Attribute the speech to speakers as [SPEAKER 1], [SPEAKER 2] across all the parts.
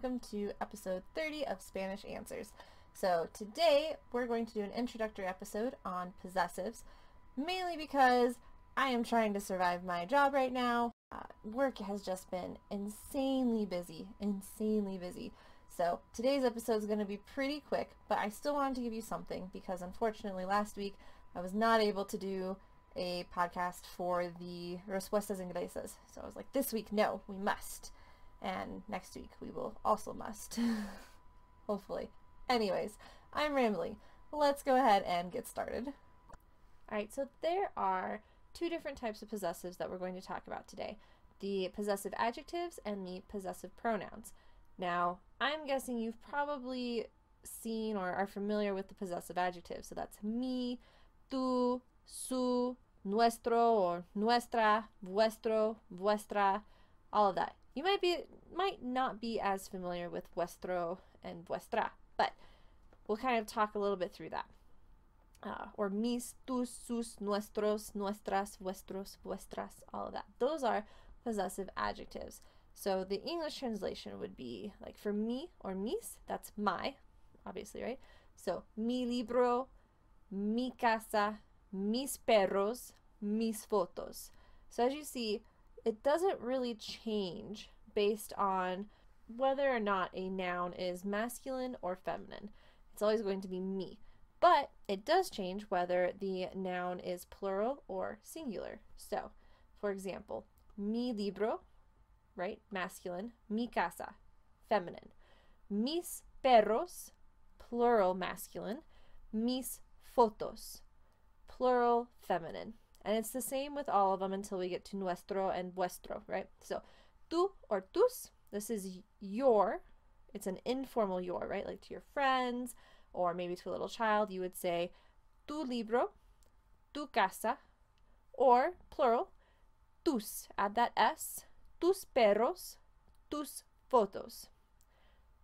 [SPEAKER 1] welcome to episode 30 of Spanish Answers. So today we're going to do an introductory episode on possessives, mainly because I am trying to survive my job right now. Work has just been insanely busy. So today's episode is going to be pretty quick, but I still wanted to give you something because unfortunately last week I was not able to do a podcast for the Respuestas Inglesas. So I was like, this week, no, we must. And next week we will also must. Hopefully. Anyways, I'm rambling. Let's go ahead and get started. Alright, so there are two different types of possessives that we're going to talk about today. The possessive adjectives and the possessive pronouns. Now, I'm guessing you've probably seen or are familiar with the possessive adjectives. So that's mi, tu, su, nuestro, or nuestra, vuestro, vuestra, all of that. You might not be as familiar with vuestro and vuestra, but we'll kind of talk a little bit through that. Or mis, tus, sus, nuestros, nuestras, vuestros, vuestras, all of that. Those are possessive adjectives. So the English translation would be like for me or mis, that's my, obviously, right? So mi libro, mi casa, mis perros, mis fotos. So as you see, it doesn't really change based on whether or not a noun is masculine or feminine. It's always going to be me. But it does change whether the noun is plural or singular. So, for example, mi libro, right, masculine, mi casa, feminine. Mis perros, plural masculine, mis fotos, plural feminine. And it's the same with all of them until we get to nuestro and vuestro, right? So, tu or tus, this is your, it's an informal your, right? Like to your friends or maybe to a little child, you would say tu libro, tu casa, or plural, tus, add that s, tus perros, tus fotos.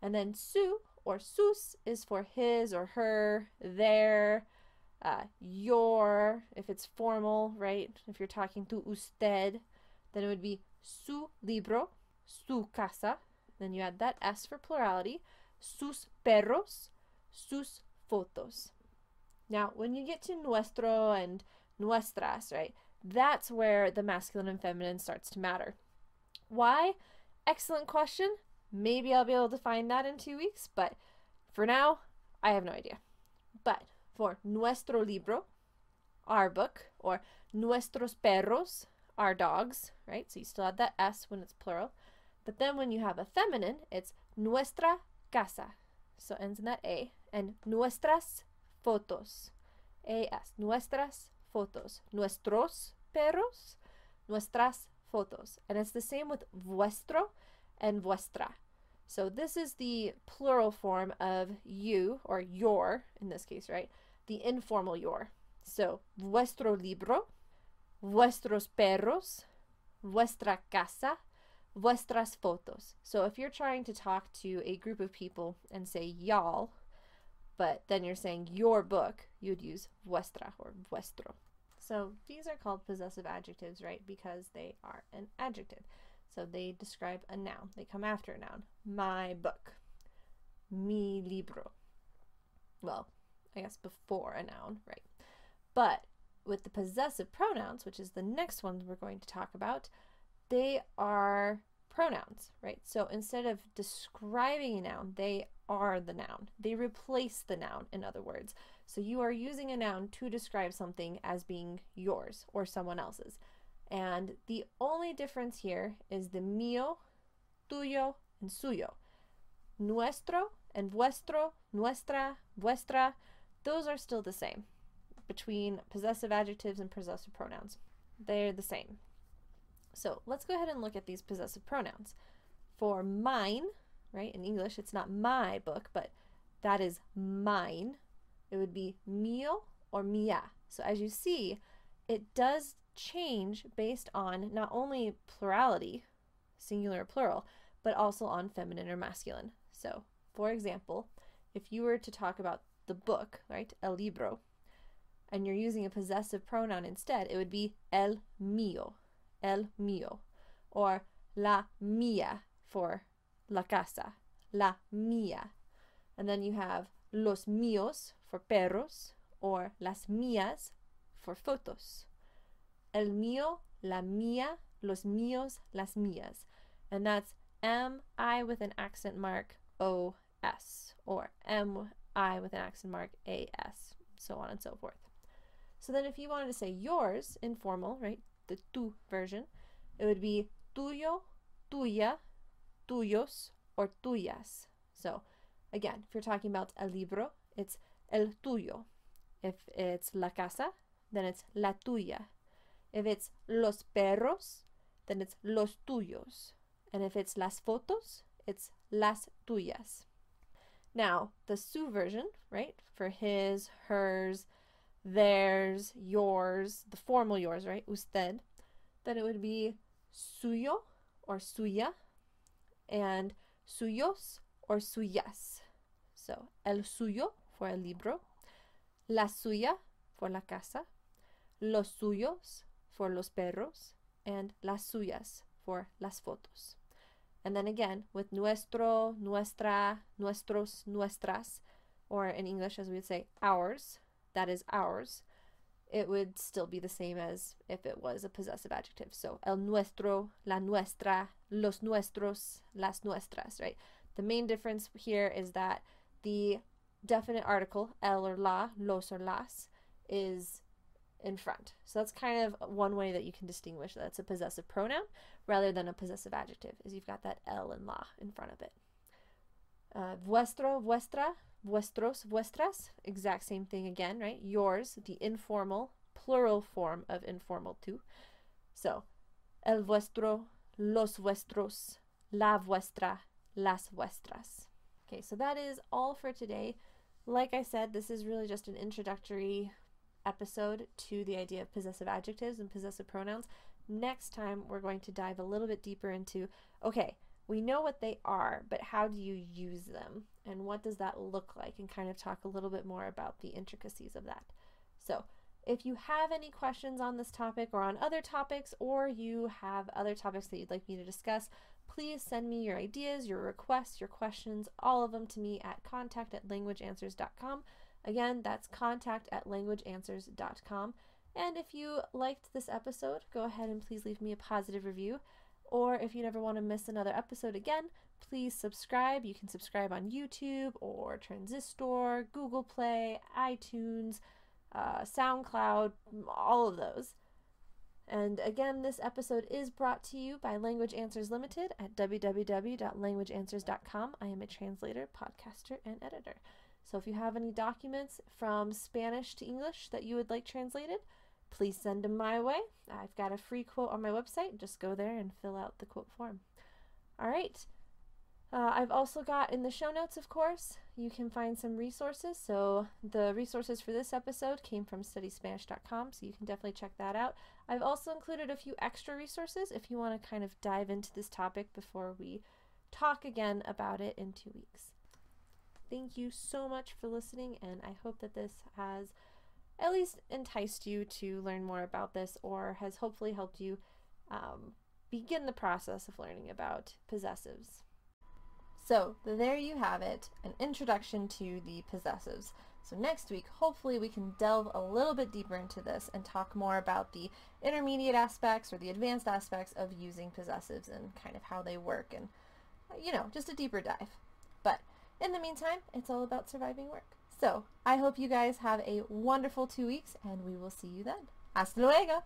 [SPEAKER 1] And then su or sus is for his or her, their, your, if it's formal, right? If you're talking to usted, then it would be su libro, su casa, then you add that s for plurality, sus perros, sus fotos. Now, when you get to nuestro and nuestras, right, that's where the masculine and feminine starts to matter. Why? Excellent question. Maybe I'll be able to find that in 2 weeks, but for now, I have no idea. But for nuestro libro, our book, or nuestros perros, our dogs, right? So you still add that s when it's plural. But then when you have a feminine, it's nuestra casa. So it ends in that a. And nuestras fotos. A-S. Nuestras fotos. Nuestros perros. Nuestras fotos. And it's the same with vuestro and vuestra. So this is the plural form of you, or your, in this case, right? The informal your. So, vuestro libro, vuestros perros, vuestra casa, vuestras fotos. So if you're trying to talk to a group of people and say y'all, but then you're saying your book, you'd use vuestra or vuestro. So these are called possessive adjectives, right? Because they are an adjective. So they describe a noun. They come after a noun. My book. Mi libro. Well, I guess before a noun, right? But with the possessive pronouns, which is the next ones we're going to talk about, they are pronouns, right? So instead of describing a noun, they are the noun. They replace the noun, in other words. So you are using a noun to describe something as being yours or someone else's. And the only difference here is the mío, tuyo, and suyo. Nuestro and vuestro, nuestra, vuestra, those are still the same between possessive adjectives and possessive pronouns. They're the same. So let's go ahead and look at these possessive pronouns. For mine, right, in English it's not my book, but that is mine. It would be mío or mía. So as you see, it does change based on not only plurality, singular or plural, but also on feminine or masculine. So, for example, if you were to talk about the book, right, el libro, and you're using a possessive pronoun instead, it would be el mío, or la mía for la casa, la mía. And then you have los míos for perros, or las mías for fotos. El mío, la mía, los míos, las mías. And that's M-I with an accent mark O-S, or M-I with an accent mark A-S, so on and so forth. So then if you wanted to say yours, informal, right, the tú version, it would be tuyo, tuya, tuyos, or tuyas. So again, if you're talking about el libro, it's el tuyo. If it's la casa, then it's la tuya. If it's los perros, then it's los tuyos. And if it's las fotos, it's las tuyas. Now, the su version, right, for his, hers, theirs, yours, the formal yours, right, usted, then it would be suyo or suya, and suyos or suyas. So, el suyo for el libro, la suya for la casa, los suyos for los perros, and las suyas for las fotos. And then again, with nuestro, nuestra, nuestros, nuestras, or in English as we would say ours, that is ours, it would still be the same as if it was a possessive adjective. So el nuestro, la nuestra, los nuestros, las nuestras, right? The main difference here is that the definite article, el or la, los or las, is in front. So that's kind of one way that you can distinguish that it's a possessive pronoun rather than a possessive adjective, is you've got that el and la in front of it. Vuestro, vuestra, vuestros, vuestras, exact same thing again, right? Yours, the informal, plural form of informal too. So, el vuestro, los vuestros, la vuestra, las vuestras. Okay, so that is all for today. Like I said, this is really just an introductory episode to the idea of possessive adjectives and possessive pronouns. Next time, we're going to dive a little bit deeper into, okay, we know what they are, but how do you use them? And what does that look like? And kind of talk a little bit more about the intricacies of that. So if you have any questions on this topic or on other topics, or you have other topics that you'd like me to discuss, please send me your ideas, your requests, your questions, all of them to me at contact@languageanswers.com. Again, that's contact@languageanswers.com. And if you liked this episode, go ahead and please leave me a positive review. Or if you never want to miss another episode again, please subscribe. You can subscribe on YouTube or Transistor, Google Play, iTunes, SoundCloud, all of those. And again, this episode is brought to you by Language Answers Limited at www.languageanswers.com. I am a translator, podcaster, and editor. So if you have any documents from Spanish to English that you would like translated, please send them my way. I've got a free quote on my website. Just go there and fill out the quote form. All right. I've also got in the show notes, of course, you can find some resources. So the resources for this episode came from studyspanish.com, so you can definitely check that out. I've also included a few extra resources if you want to kind of dive into this topic before we talk again about it in 2 weeks. Thank you so much for listening, and I hope that this has at least enticed you to learn more about this, or has hopefully helped you begin the process of learning about possessives. So there you have it, an introduction to the possessives. So next week, hopefully we can delve a little bit deeper into this and talk more about the intermediate aspects or the advanced aspects of using possessives and kind of how they work, and, you know, just a deeper dive. But in the meantime, it's all about surviving work. So I hope you guys have a wonderful 2 weeks, and we will see you then. Hasta luego!